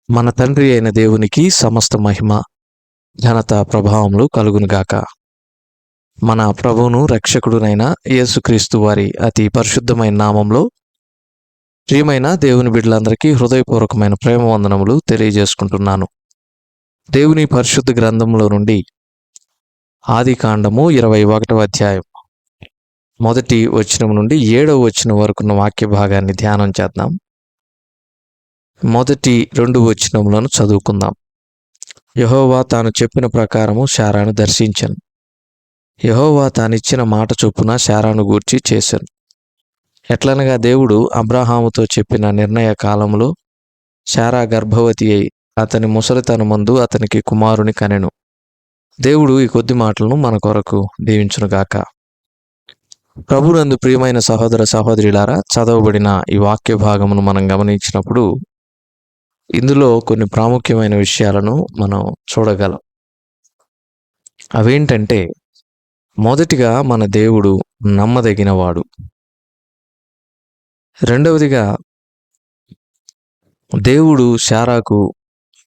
మన తండ్రి అయిన దేవునికి సమస్త మహిమ ఘనత ప్రభావములు కలుగునుగాక. మన ప్రభువును రక్షకుడునైన యేసుక్రీస్తు వారి అతి పరిశుద్ధమైన నామంలో ప్రియమైన దేవుని బిడ్డలందరికీ హృదయపూర్వకమైన ప్రేమ వందనములు తెలియజేసుకుంటున్నాను. దేవుని పరిశుద్ధ గ్రంథంలో నుండి ఆదికాండము 21వ అధ్యాయం మొదటి వచనం నుండి 7వ వచనం వరకున్న వాక్య భాగాన్ని ధ్యానం చేద్దాం. మొదటి 2 వచనములను చదువుకుందాం. యెహోవా తాను చెప్పిన ప్రకారము శారాను దర్శించెను. యెహోవా తానిచ్చిన మాట చొప్పున శారాను గూర్చి చేశాను. ఎట్లనగా దేవుడు అబ్రాహాముతో చెప్పిన నిర్ణయ కాలములో శారా గర్భవతి అయి అతని ముసలితనమందు అతనికి కుమారుని కనెను. దేవుడు ఈ కొద్ది మాటలను మన కొరకు దీవించునుగాక. ప్రభునందు ప్రియమైన సహోదర సహోదరులారా, చదవబడిన ఈ వాక్య భాగమును మనం గమనించినప్పుడు ఇందులో కొన్ని ప్రాముఖ్యమైన విషయాలను మనం చూడగలం. అవేంటంటే, మొదటిగా మన దేవుడు నమ్మదగినవాడు. రెండవదిగా దేవుడు శారాకు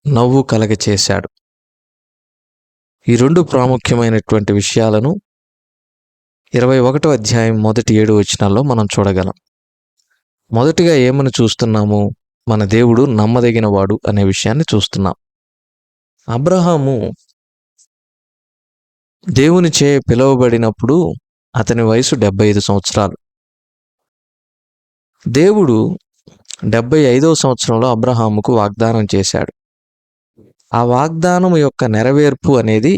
నవ్వు కలగచేశాడు. ఈ 2 ప్రాముఖ్యమైనటువంటి విషయాలను 21వ అధ్యాయం మొదటి 7 వచనాల్లో మనం చూడగలం. మొదటిగా ఏమని చూస్తున్నాము? మన దేవుడు నమ్మదగినవాడు అనే విషయాన్ని చూస్తున్నాం. అబ్రహాము దేవునిచే పిలువబడినప్పుడు అతని వయసు 75 సంవత్సరాలు. దేవుడు 75వ సంవత్సరంలో అబ్రహాముకు వాగ్దానం చేశాడు. ఆ వాగ్దానం యొక్క నెరవేర్పు అనేది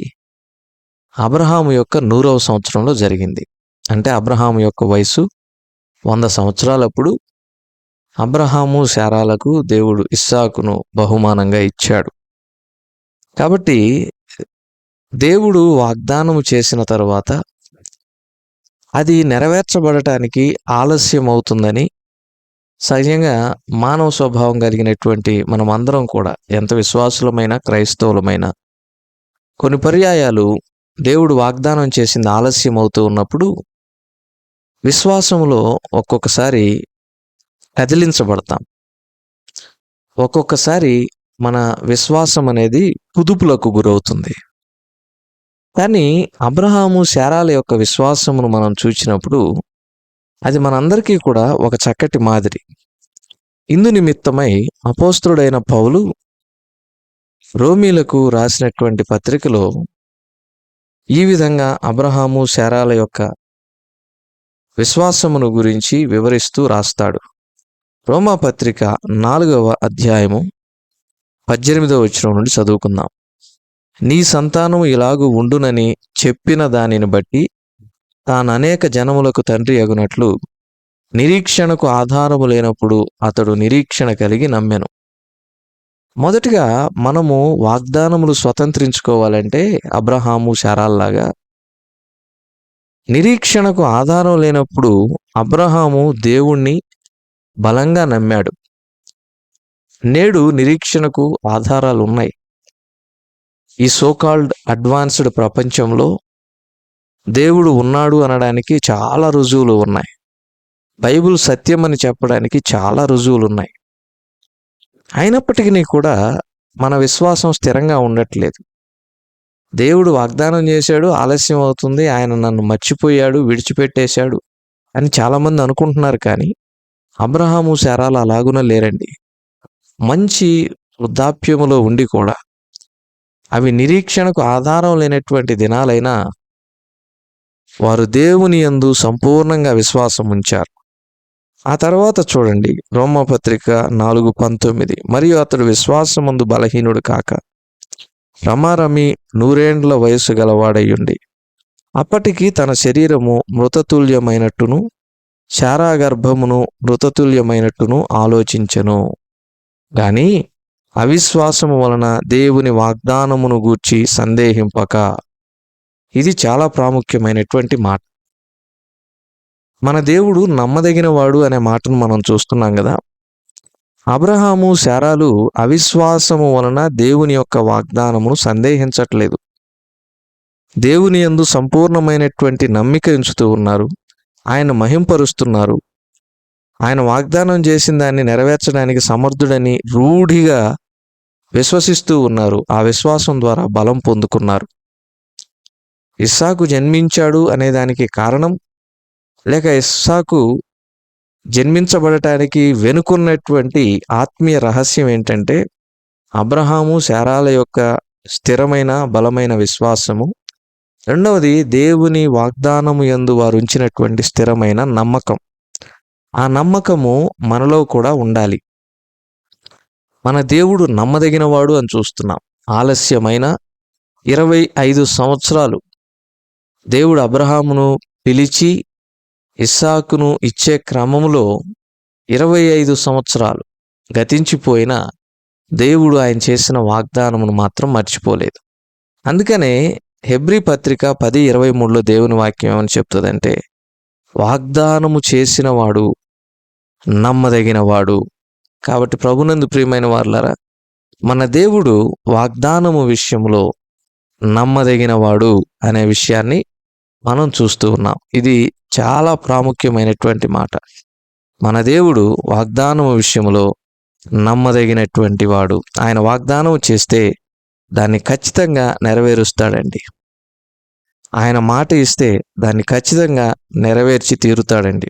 అబ్రహాము యొక్క 100వ సంవత్సరంలో జరిగింది. అంటే అబ్రహాము యొక్క వయసు 100 సంవత్సరాలప్పుడు అబ్రహాము శారాలకు దేవుడు ఇస్సాకును బహుమానంగా ఇచ్చాడు. కాబట్టి దేవుడు వాగ్దానము చేసిన తరువాత అది నెరవేర్చబడటానికి ఆలస్యం అవుతుందని సహజంగా మానవ స్వభావం కలిగినటువంటి మనమందరం కూడా, ఎంత విశ్వాసులమైన క్రైస్తవులమైన, కొన్ని పర్యాయాలు దేవుడు వాగ్దానం చేసింది ఆలస్యం అవుతూ ఉన్నప్పుడు విశ్వాసంలో ఒక్కొక్కసారి కదిలించబడతాం. ఒక్కొక్కసారి మన విశ్వాసం అనేది కుదుపులకు గురవుతుంది. కానీ అబ్రహాము శారాల యొక్క విశ్వాసమును మనం చూసినప్పుడు అది మనందరికీ కూడా ఒక చక్కటి మాదిరి. ఇందు నిమిత్తమై అపోస్తలుడైన పౌలు రోమీలకు రాసినటువంటి పత్రికలో ఈ విధంగా అబ్రహాము శారాల యొక్క విశ్వాసమును గురించి వివరిస్తూ రాస్తాడు. రోమా పత్రిక 4వ అధ్యాయము 18వ వచనం నుండి చదువుకుందాం. నీ సంతానము ఇలాగు ఉండునని చెప్పిన దానిని బట్టి తాను అనేక జనములకు తండ్రి అగునట్లు నిరీక్షణకు ఆధారము లేనప్పుడు అతడు నిరీక్షణ కలిగి నమ్మెను. మొదటిగా మనము వాగ్దానములు స్వతంత్రించుకోవాలంటే అబ్రహాము శారాల్లాగా నిరీక్షణకు ఆధారం లేనప్పుడు అబ్రహాము దేవుణ్ణి బలంగా నమ్మాడు. నేడు నిరీక్షణకు ఆధారాలు ఉన్నాయి. ఈ సోకాల్డ్ అడ్వాన్స్డ్ ప్రపంచంలో దేవుడు ఉన్నాడు అనడానికి చాలా రుజువులు ఉన్నాయి. బైబిల్ సత్యం అని చెప్పడానికి చాలా రుజువులు ఉన్నాయి. అయినప్పటికీ కూడా మన విశ్వాసం స్థిరంగా ఉండట్లేదు. దేవుడు వాగ్దానం చేశాడు, ఆలస్యం అవుతుంది, ఆయన నన్ను మర్చిపోయాడు, విడిచిపెట్టేశాడు అని చాలామంది అనుకుంటున్నారు. కానీ అబ్రహాము శారాలు అలాగున లేరండి. మంచి వృద్ధాప్యములో ఉండి కూడా అవి నిరీక్షణకు ఆధారం లేనటువంటి దినాలైనా వారు దేవుని యందు సంపూర్ణంగా విశ్వాసం ఉంచారు. ఆ తర్వాత చూడండి, రోమపత్రిక 4:19, మరియు అతడు విశ్వాసమందు బలహీనుడు కాక రమారమి 100 ఏండ్ల వయసు గలవాడయ్యుండి అప్పటికి తన శరీరము మృతతుల్యమైనట్టును శారా గర్భమును మృతతుల్యమైనట్టును ఆలోచించెను. గాని అవిశ్వాసము వలన దేవుని వాగ్దానమును గూర్చి సందేహింపక. ఇది చాలా ప్రాముఖ్యమైనటువంటి మాట. మన దేవుడు నమ్మదగినవాడు అనే మాటను మనం చూస్తున్నాం కదా. అబ్రహాము శారాలు అవిశ్వాసము వలన దేవుని యొక్క వాగ్దానమును సందేహించట్లేదు. దేవుని యందు సంపూర్ణమైనటువంటి నమ్మిక ఉంచుతూ ఉన్నారు. ఆయన మహింపరుస్తున్నారు. ఆయన వాగ్దానం చేసిన దాన్ని నెరవేర్చడానికి సమర్థుడని రూఢిగా విశ్వసిస్తూ ఉన్నారు. ఆ విశ్వాసం ద్వారా బలం పొందుకున్నారు. ఇస్సాకు జన్మించాడు అనే దానికి కారణం, లేక ఇస్సాకు జన్మించబడటానికి వెనుకున్నటువంటి ఆత్మీయ రహస్యం ఏంటంటే, అబ్రహాము శారాల యొక్క స్థిరమైన బలమైన విశ్వాసము. రెండవది, దేవుని వాగ్దానము యందు వారు ఉంచినటువంటి స్థిరమైన నమ్మకం. ఆ నమ్మకము మనలో కూడా ఉండాలి. మన దేవుడు నమ్మదగినవాడు అని చూస్తున్నాం. ఆలస్యమైన 25 సంవత్సరాలు దేవుడు అబ్రహామును పిలిచి ఇస్సాకును ఇచ్చే క్రమంలో 25 సంవత్సరాలు గతించిపోయినా దేవుడు ఆయన చేసిన వాగ్దానమును మాత్రం మర్చిపోలేదు. అందుకనే హెబ్రీ పత్రిక 10:23లో దేవుని వాక్యం ఏమని చెప్తుందంటే, వాగ్దానము చేసినవాడు నమ్మదగినవాడు. కాబట్టి ప్రభునందు ప్రియమైన వారులారా, మన దేవుడు వాగ్దానము విషయంలో నమ్మదగినవాడు అనే విషయాన్ని మనం చూస్తూ ఉన్నాం. ఇది చాలా ప్రాముఖ్యమైనటువంటి మాట. మన దేవుడు వాగ్దానము విషయంలో నమ్మదగినటువంటి వాడు. ఆయన వాగ్దానం చేస్తే దాన్ని ఖచ్చితంగా నెరవేరుస్తాడండి. ఆయన మాట ఇస్తే దాన్ని ఖచ్చితంగా నెరవేర్చి తీరుతాడండి.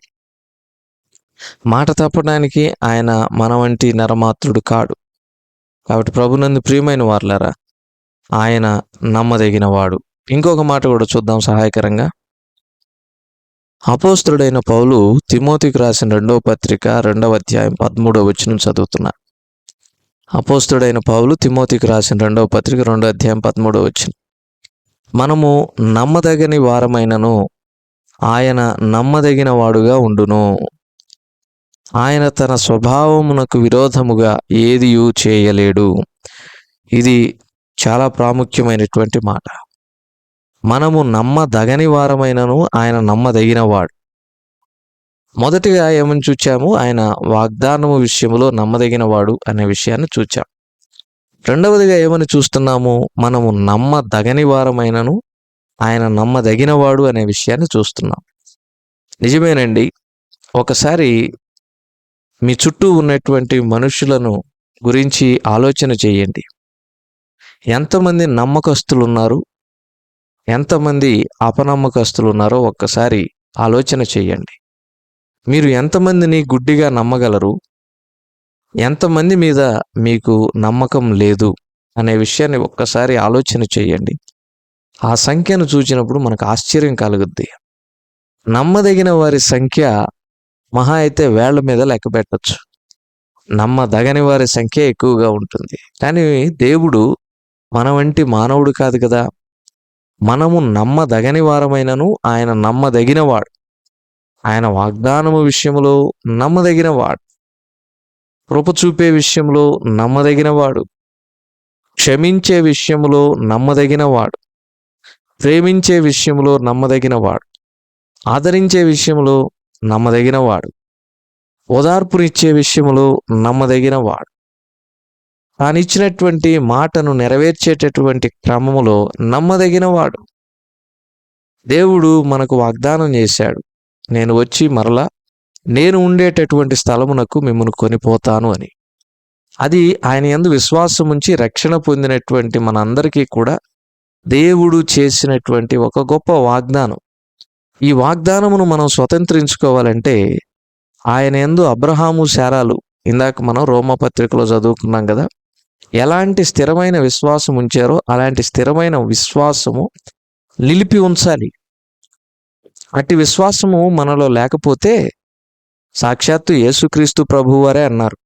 మాట తప్పడానికి ఆయన మన వంటి నరమాత్రుడు కాడు. కాబట్టి ప్రభునందు ప్రియమైన వారులారా, ఆయన నమ్మదగినవాడు. ఇంకొక మాట కూడా చూద్దాం సహాయకరంగా. అపోస్తలుడైన పౌలు తిమోతికి రాసిన 2వ పత్రిక 2వ అధ్యాయం 13వ వచనం చదువుతున్నారు. అపోస్తలుడైన పౌలు తిమోతికి రాసిన 2వ పత్రిక 2వ అధ్యాయం 13వ వచనం. మనము నమ్మదగని వారమైనను ఆయన నమ్మదగిన వాడుగా ఉండును. ఆయన తన స్వభావమునకు విరోధముగా ఏదియూ చేయలేడు. ఇది చాలా ప్రాముఖ్యమైనటువంటి మాట. మనము నమ్మదగని వారమైనను ఆయన నమ్మదగినవాడు. మొదటిగా ఏమని చూచాము? ఆయన వాగ్దానము విషయంలో నమ్మదగినవాడు అనే విషయాన్ని చూచాం. రెండవదిగా ఏమని చూస్తున్నాము? మనము నమ్మదగని వారమైనను ఆయన నమ్మదగినవాడు అనే విషయాన్ని చూస్తున్నాం. నిజమేనండి. ఒకసారి మీ చుట్టూ ఉన్నటువంటి మనుషులను గురించి ఆలోచన చేయండి. ఎంతమంది నమ్మకస్తులు ఉన్నారు, ఎంతమంది అపనమ్మకస్తులు ఉన్నారో ఒక్కసారి ఆలోచన చేయండి. మీరు ఎంతమందిని గుడ్డిగా నమ్మగలరు, ఎంతమంది మీద మీకు నమ్మకం లేదు అనే విషయాన్ని ఒక్కసారి ఆలోచన చేయండి. ఆ సంఖ్యను చూసినప్పుడు మనకు ఆశ్చర్యం కలుగుద్ది. నమ్మదగిన వారి సంఖ్య మహా అయితే వేళ్ల మీద లెక్క పెట్టచ్చు. నమ్మదగని వారి సంఖ్య ఎక్కువగా ఉంటుంది. కానీ దేవుడు మన వంటి మానవుడు కాదు కదా. మనము నమ్మదగని వారమైనను ఆయన నమ్మదగినవాడు. ఆయన వాగ్దానము విషయంలో నమ్మదగినవాడు. కృప చూపే విషయంలో నమ్మదగినవాడు. క్షమించే విషయంలో నమ్మదగినవాడు. ప్రేమించే విషయంలో నమ్మదగినవాడు. ఆదరించే విషయంలో నమ్మదగినవాడు. ఓదార్పునిచ్చే విషయంలో నమ్మదగినవాడు. తానిచ్చినటువంటి మాటను నెరవేర్చేటటువంటి క్రమములో నమ్మదగినవాడు. దేవుడు మనకు వాగ్దానం చేశాడు, నేను వచ్చి మరలా నేను ఉండేటటువంటి స్థలమునకు మిమ్మల్ని కొనిపోతాను అని. అది ఆయన యందు విశ్వాసం ఉంచి రక్షణ పొందినటువంటి మనందరికీ కూడా దేవుడు చేసినటువంటి ఒక గొప్ప వాగ్దానం. ఈ వాగ్దానమును మనం స్వతంత్రించుకోవాలంటే ఆయన యందు అబ్రహాము శారాలు, ఇందాక మనం రోమపత్రికలో చదువుకున్నాం కదా, ఎలాంటి స్థిరమైన విశ్వాసం ఉంచారో అలాంటి స్థిరమైన విశ్వాసము నిలిపి ఉంచాలి. అట్టి విశ్వాసము మనలో లేకపోతే సాక్షాత్తు యేసుక్రీస్తు ప్రభువారే అన్నారు,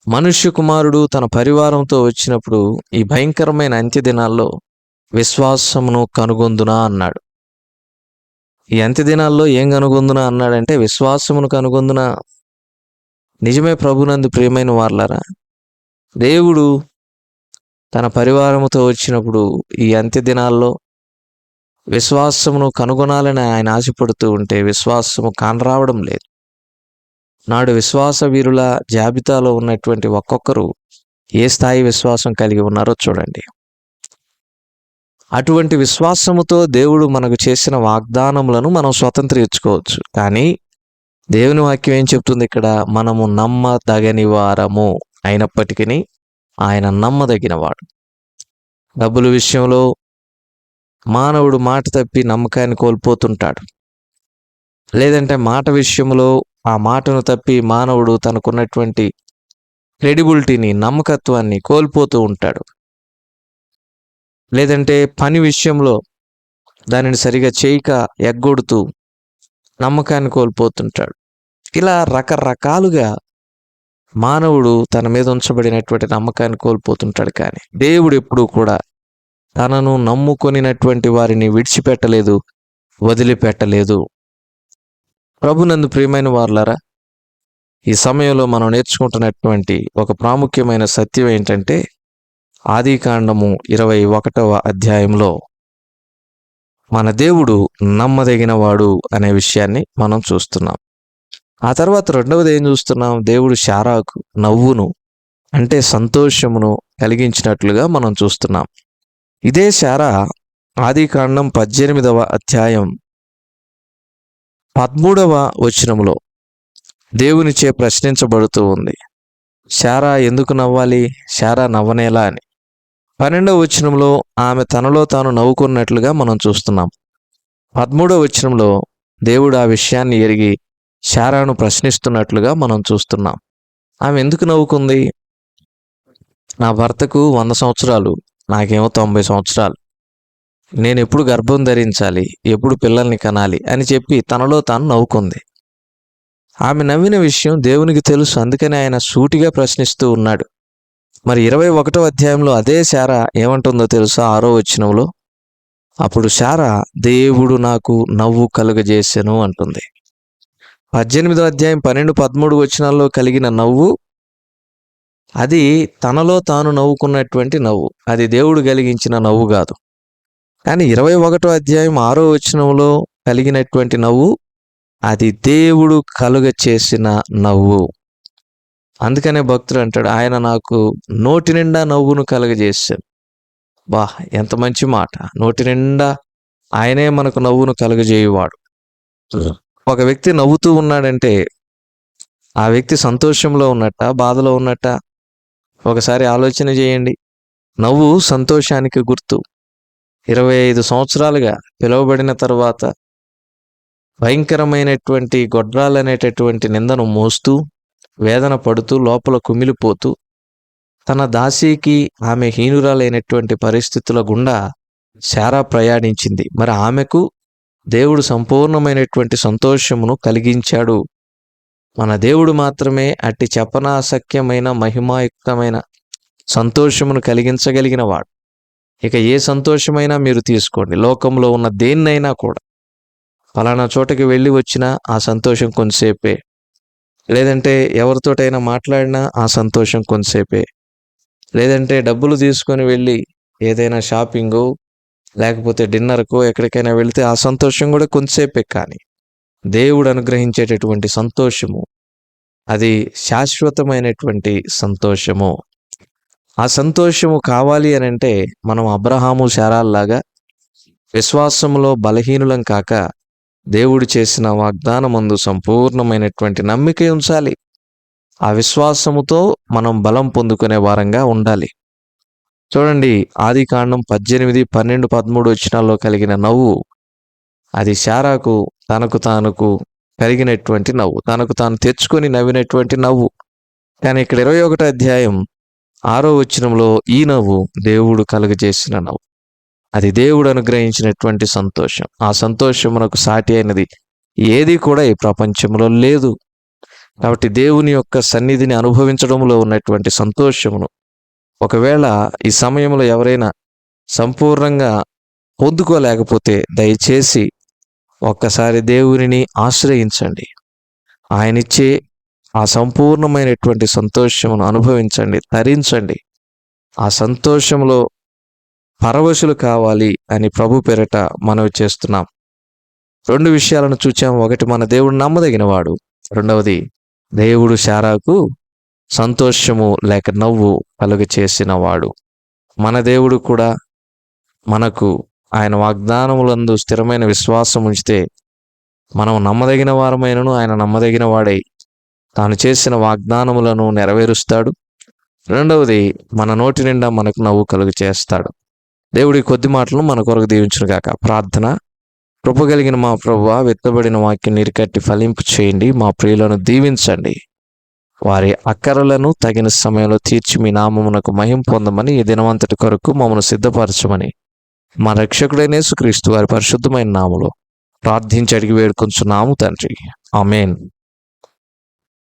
మనుష్య కుమారుడు తన పరివారంతో వచ్చినప్పుడు ఈ భయంకరమైన అంత్య దినాల్లో విశ్వాసమును కనుగొందునా అన్నాడు. ఈ అంత్య దినాల్లో ఏం కనుగొందునా అన్నాడంటే విశ్వాసమును కనుగొందునా. నిజమే ప్రభునందు ప్రియమైన వారలారా, దేవుడు తన పరివారముతో వచ్చినప్పుడు ఈ అంత్య దినాల్లో విశ్వాసమును కనుగొనాలని ఆయన ఆశపడుతూ ఉంటే విశ్వాసము కానరావడం లేదు. నాడు విశ్వాస వీరుల జాబితాలో ఉన్నటువంటి ఒక్కొక్కరు ఏ స్థాయి విశ్వాసం కలిగి ఉన్నారో చూడండి. అటువంటి విశ్వాసముతో దేవుడు మనకు చేసిన వాగ్దానములను మనం స్వతంత్రించుకోవచ్చు. కానీ దేవుని వాక్యం ఏం చెప్తుంది ఇక్కడ? మనము నమ్మదగని వారము అయినప్పటికీ ఆయన నమ్మదగినవాడు. డబ్బుల విషయంలో మానవుడు మాట తప్పి నమ్మకాన్ని కోల్పోతుంటాడు. లేదంటే మాట విషయంలో ఆ మాటను తప్పి మానవుడు తనకున్నటువంటి క్రెడిబిలిటీని, నమ్మకత్వాన్ని కోల్పోతూ ఉంటాడు. లేదంటే పని విషయంలో దానిని సరిగా చేయక ఎగ్గొడుతూ నమ్మకాన్ని కోల్పోతుంటాడు. ఇలా రకరకాలుగా మానవుడు తన మీద ఉంచబడినటువంటి నమ్మకాన్ని కోల్పోతుంటాడు. కానీ దేవుడు ఎప్పుడూ కూడా తనను నమ్ముకొనినటువంటి వారిని విడిచిపెట్టలేదు, వదిలిపెట్టలేదు. ప్రభునందు ప్రియమైన వారులారా, ఈ సమయంలో మనం నేర్చుకుంటున్నటువంటి ఒక ప్రాముఖ్యమైన సత్యం ఏంటంటే, ఆదికాండము 21వ అధ్యాయంలో మన దేవుడు నమ్మదగినవాడు అనే విషయాన్ని మనం చూస్తున్నాం. ఆ తర్వాత రెండవది ఏం చూస్తున్నాం? దేవుడు శారాకు నవ్వును అంటే సంతోషమును కలిగించినట్లుగా మనం చూస్తున్నాం. ఇదే శారా ఆదికాండం 18వ అధ్యాయం 13వ వచనములో దేవునిచే ప్రశ్నించబడుతూ ఉంది. శారా ఎందుకు నవ్వాలి? శారా నవ్వనేలా అని. 12వ వచనంలో ఆమె తనలో తాను నవ్వుకున్నట్లుగా మనం చూస్తున్నాం. 13వ వచనంలో దేవుడు ఆ విషయాన్ని ఎరిగి శారాను ప్రశ్నిస్తున్నట్లుగా మనం చూస్తున్నాం. ఆమె ఎందుకు నవ్వుకుంది? నా భర్తకు 100 సంవత్సరాలు, నాకేమో 90 సంవత్సరాలు. నేను ఎప్పుడు గర్భం ధరించాలి, ఎప్పుడు పిల్లల్ని కనాలి అని చెప్పి తనలో తాను నవ్వుకుంది. ఆమె నవ్విన విషయం దేవునికి తెలుసు. అందుకని ఆయన సూటిగా ప్రశ్నిస్తూ ఉన్నాడు. మరి 21వ అధ్యాయంలో అదే శారా ఏమంటుందో తెలుసా? 6వ వచనంలో, అప్పుడు శారా దేవుడు నాకు నవ్వు కలుగజేసెను అంటుంది. 18వ అధ్యాయం 12, 13 వచనాల్లో కలిగిన నవ్వు అది తనలో తాను నవ్వుకున్నటువంటి నవ్వు. అది దేవుడు కలిగించిన నవ్వు కాదు. కానీ 21వ అధ్యాయం 6వ వచనంలో కలిగినటువంటి నవ్వు అది దేవుడు కలుగ చేసిన నవ్వు. అందుకనే భక్తుడు అంటాడు, ఆయన నాకు నోటి నిండా నవ్వును కలుగజేశాడు. బా, ఎంత మంచి మాట! నోటి నిండా ఆయనే మనకు నవ్వును కలుగజేయువాడు. ఒక వ్యక్తి నవ్వుతూ ఉన్నాడంటే ఆ వ్యక్తి సంతోషంలో ఉన్నట్ట, బాధలో ఉన్నట్ట? ఒకసారి ఆలోచన చేయండి. నవ్వు సంతోషానికి గుర్తు. 25 సంవత్సరాలుగా పిలువబడిన తర్వాత భయంకరమైనటువంటి గొడ్రాలనేటటువంటి నిందను మోస్తూ, వేదన పడుతూ, లోపల కుమిలిపోతూ, తన దాసీకి ఆమె హీనురాలైనటువంటి పరిస్థితుల గుండా శారా ప్రయాణించింది. మరి ఆమెకు దేవుడు సంపూర్ణమైనటువంటి సంతోషమును కలిగించాడు. మన దేవుడు మాత్రమే అట్టి చెప్పనాశక్యమైన మహిమాయుక్తమైన సంతోషమును కలిగించగలిగిన వాడు. ఇక ఏ సంతోషమైనా మీరు తీసుకోండి, లోకంలో ఉన్న దేన్నైనా కూడా. ఫలానా చోటకి వెళ్ళి వచ్చినా ఆ సంతోషం కొంతసేపే, లేదంటే ఎవరితోటైనా మాట్లాడినా ఆ సంతోషం కొంతసేపే, లేదంటే డబ్బులు తీసుకొని వెళ్ళి ఏదైనా షాపింగో లేకపోతే డిన్నర్కో ఎక్కడికైనా వెళితే ఆ సంతోషం కూడా కొంతసేపే. కానీ దేవుడు అనుగ్రహించేటటువంటి సంతోషము అది శాశ్వతమైనటువంటి సంతోషము. ఆ సంతోషము కావాలి అని అంటే మనం అబ్రహాము, శారాల్లాగా విశ్వాసములో బలహీనులం కాక దేవుడు చేసిన వాగ్దానమందు సంపూర్ణమైనటువంటి నమ్మిక ఉంచాలి. ఆ విశ్వాసముతో మనం బలం పొందుకునే వారంగా ఉండాలి. చూడండి, ఆదికాండం 18, 12, 13 వచనాల్లో కలిగిన నవ్వు అది శారాకు తనకు కలిగినటువంటి నవ్వు, తనకు తాను తెచ్చుకొని నవ్వినటువంటి నవ్వు. కానీ ఇక్కడ 21వ అధ్యాయం 6వ వచనంలో ఈ నవ్వు దేవుడు కలుగజేసిన నవ్వు. అది దేవుడు అనుగ్రహించినటువంటి సంతోషం. ఆ సంతోషమునకు సాటి అయినది ఏది కూడా ఈ ప్రపంచంలో లేదు. కాబట్టి దేవుని యొక్క సన్నిధిని అనుభవించడంలో ఉన్నటువంటి సంతోషమును ఒకవేళ ఈ సమయంలో ఎవరైనా సంపూర్ణంగా పొందుకోలేకపోతే దయచేసి ఒక్కసారి దేవునిని ఆశ్రయించండి. ఆయనిచ్చే ఆ సంపూర్ణమైనటువంటి సంతోషమును అనుభవించండి, తరించండి. ఆ సంతోషంలో పరవశులు కావాలి అని ప్రభు పేరట మనవి చేస్తున్నాం. 2 విషయాలను చూచాం. ఒకటి, మన దేవుడు నమ్మదగినవాడు. రెండవది, దేవుడు శారాకు సంతోషము లేక నవ్వు కలుగ చేసినవాడు. మన దేవుడు కూడా మనకు ఆయన వాగ్దానములందు స్థిరమైన విశ్వాసం ఉంచితే మనం నమ్మదగిన వారమైనను ఆయన నమ్మదగిన వాడై తాను చేసిన వాగ్దానములను నెరవేరుస్తాడు. రెండవది, మన నోటి నిండా మనకు నవ్వు కలుగు చేస్తాడు. దేవుడి కొద్ది మాటలను మన కొరకు దీవించును గాక. ప్రార్థన. కృప కలిగిన మా ప్రభువా, విత్తబడిన వాక్యం నీరుకట్టి ఫలింపు చేయండి. మా ప్రియులను దీవించండి. వారి అక్కరలను తగిన సమయంలో తీర్చి మీ నామమునకు మహిమ పొందమని, ఈ దినమంతటి కొరకు మమ్మల్ని సిద్ధపరచమని మా రక్షకుడైన యేసుక్రీస్తు వారి పరిశుద్ధమైన నామములో ప్రార్థించి అడిగి వేడుకొంచున్నాము తండ్రి. ఆమేన్.